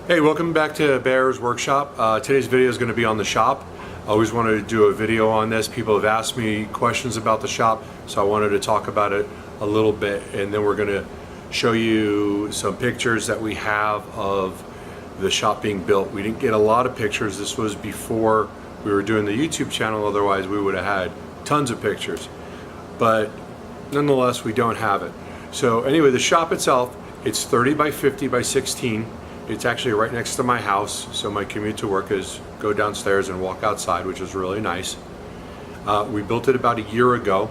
Hey, welcome back to Bear's Workshop. Today's video is going to be on the shop. I always wanted to do a video on this. People have asked me questions about the shop, so I wanted to talk about it a little bit, and then we're going to show you some pictures that we have of the shop being built. We didn't get a lot of pictures. This was before we were doing the YouTube channel, otherwise we would have had tons of pictures. But nonetheless, we don't have it. So anyway, the shop itself, it's 30 by 50 by 16. It's actually right next to my house, so my commute to work is go downstairs and walk outside, which is really nice. We built it about a year ago.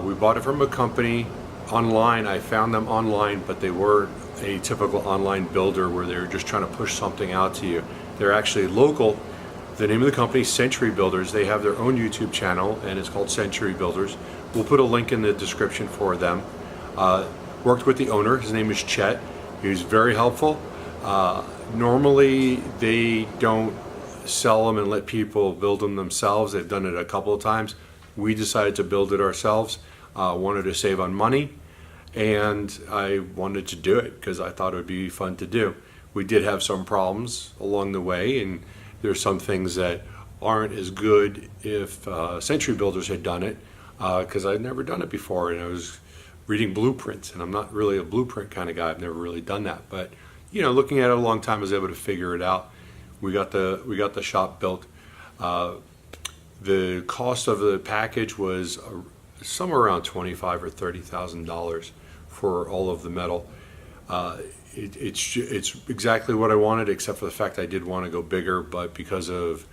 We bought it from a company online. I found them online, but they weren't a typical online builder where they were just trying to push something out to you. They're actually local. The name of the company is Sentry Builders. They have their own YouTube channel, and it's called Sentry Builders. We'll put a link in the description for them. Worked with the owner. His name is Chet. He was very helpful. Normally they don't sell them and let people build them themselves. They've done it a couple of times. We decided to build it ourselves. Wanted to save on money, and I wanted to do it because I thought it would be fun to do. We did have some problems along the way, and there's some things that aren't as good if Sentry Builders had done it, because I'd never done it before, and I was reading blueprints, and I'm not really a blueprint kind of guy. I've never really done that, but you know, looking at it a long time, I was able to figure it out. We got the shop built. The cost of the package was somewhere around $25,000 or $30,000 for all of the metal. It's exactly what I wanted, except for the fact I did want to go bigger, but because of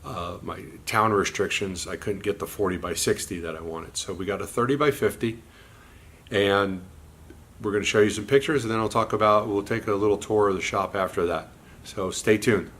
my town restrictions, I couldn't get the 40 by 60 that I wanted. So we got a 30 by 50, and we're going to show you some pictures, and then we'll take a little tour of the shop after that. So stay tuned.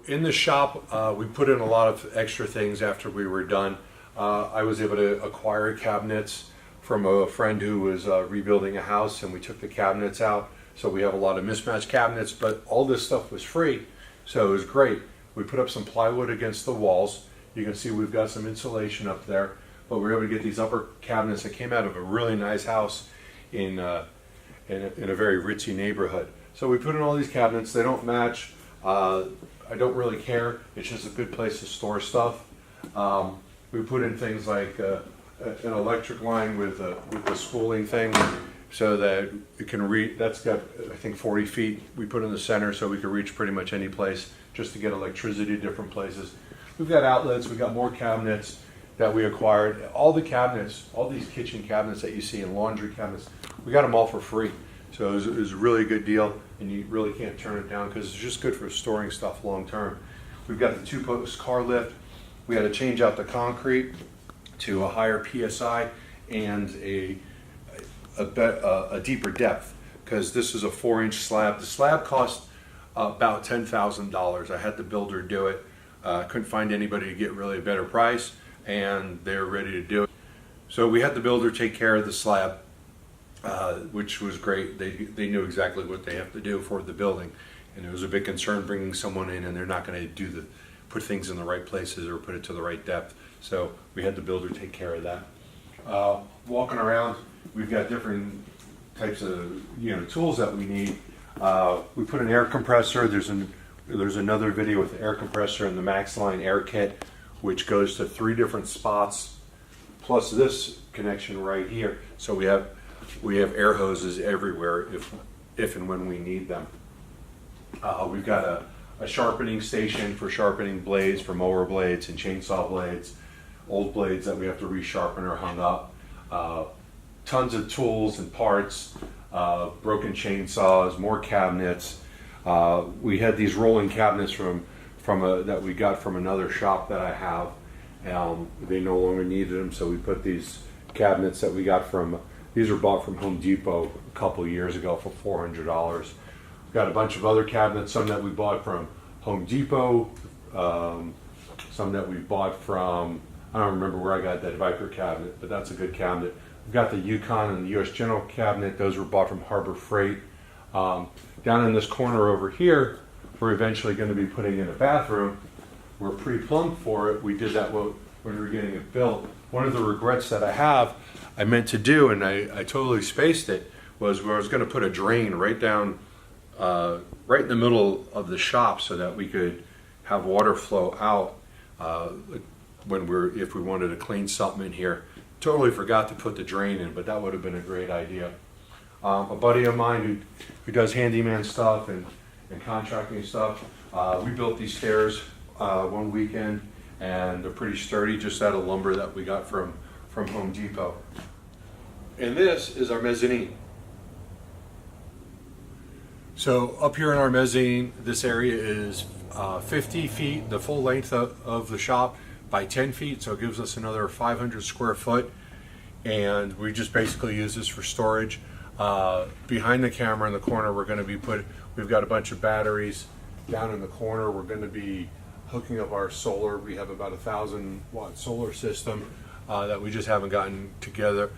In the shop, we put in a lot of extra things after we were done. I was able to acquire cabinets from a friend who was rebuilding a house, and we took the cabinets out. So we have a lot of mismatched cabinets, but all this stuff was free, so it was great. We put up some plywood against the walls. You can see we've got some insulation up there, but we were able to get these upper cabinets that came out of a really nice house in a very ritzy neighborhood. So we put in all these cabinets. They don't match. I don't really care. It's just a good place to store stuff. We put in things like an electric line with the spooling thing, so that it can reach. That's got, I think, 40 feet. We put in the center so we can reach pretty much any place just to get electricity to different places. We've got outlets. We've got more cabinets that we acquired. All the cabinets, all these kitchen cabinets that you see, and laundry cabinets, we got them all for free. So it was a really good deal, and you really can't turn it down because it's just good for storing stuff long term. We've got the 2-post car lift. We had to change out the concrete to a higher PSI and a deeper depth, because this is a 4-inch slab. The slab cost about $10,000. I had the builder do it. Couldn't find anybody to get really a better price, and they're ready to do it. So we had the builder take care of the slab, which was great. They knew exactly what they have to do for the building, and it was a big concern bringing someone in and they're not going to put things in the right places or put it to the right depth. So we had the builder take care of that. Walking around, we've got different types of tools that we need. We put an air compressor. There's another video with the air compressor and the MaxLine air kit, which goes to 3 different spots, plus this connection right here. So we have air hoses everywhere if and when we need them. We've got a sharpening station for sharpening blades, for mower blades and chainsaw blades, old blades that we have to resharpen or hung up. Tons of tools and parts, broken chainsaws, more cabinets. We had these rolling cabinets that we got from another shop that I have. They no longer needed them, so we put these cabinets that we got these were bought from Home Depot a couple years ago for $400. We've got a bunch of other cabinets, some that we bought from Home Depot, some that we bought from, I don't remember where I got that Viper cabinet, but that's a good cabinet. We've got the Yukon and the US General cabinet. Those were bought from Harbor Freight. Down in this corner over here, we're eventually going to be putting in a bathroom. We're pre-plumbed for it. We did that when we were getting it built. One of the regrets that I meant to do, and I totally spaced it, was where I was going to put a drain right down, right in the middle of the shop, so that we could have water flow out if we wanted to clean something in here. Totally forgot to put the drain in, but that would have been a great idea. A buddy of mine who does handyman stuff and contracting stuff, we built these stairs one weekend, and they're pretty sturdy, just out of lumber that we got from Home Depot. And this is our mezzanine. So up here in our mezzanine, this area is 50 feet, the full length of the shop, by 10 feet, so it gives us another 500 square foot, and we just basically use this for storage. Behind the camera in the corner, we've got a bunch of batteries. Down in the corner, we're going to be hooking up our solar. We have about 1,000-watt solar system that we just haven't gotten together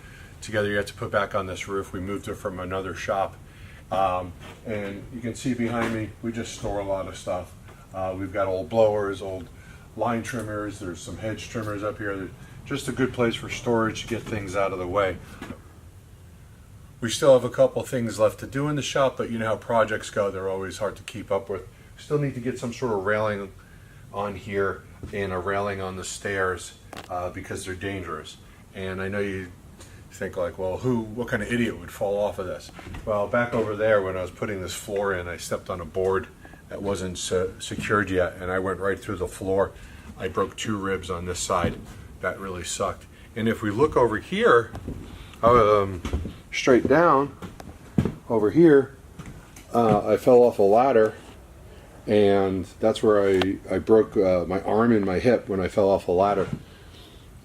yet to put back on this roof. We moved it from another shop. And you can see behind me, we just store a lot of stuff. We've got old blowers, old line trimmers, there's some hedge trimmers up here. Just a good place for storage to get things out of the way. We still have a couple things left to do in the shop, but you know how projects go, they're always hard to keep up with. Still need to get some sort of railing on here and a railing on the stairs because they're dangerous. And I know you think like, well, what kind of idiot would fall off of this? Well, back over there when I was putting this floor in, I stepped on a board that wasn't secured yet, and I went right through the floor. I broke 2 ribs on this side. That really sucked. And if we look over here, straight down over here, I fell off a ladder, and that's where I broke my arm and my hip when I fell off a ladder,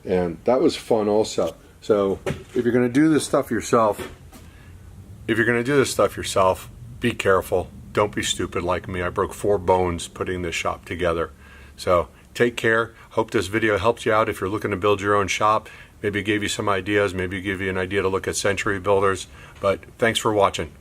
and that was fun also. So if you're going to do this stuff yourself, be careful. Don't be stupid like me. I broke 4 bones putting this shop together. So take care. Hope this video helped you out if you're looking to build your own shop. Maybe it gave you some ideas, maybe give you an idea to look at Sentry Builders. But thanks for watching.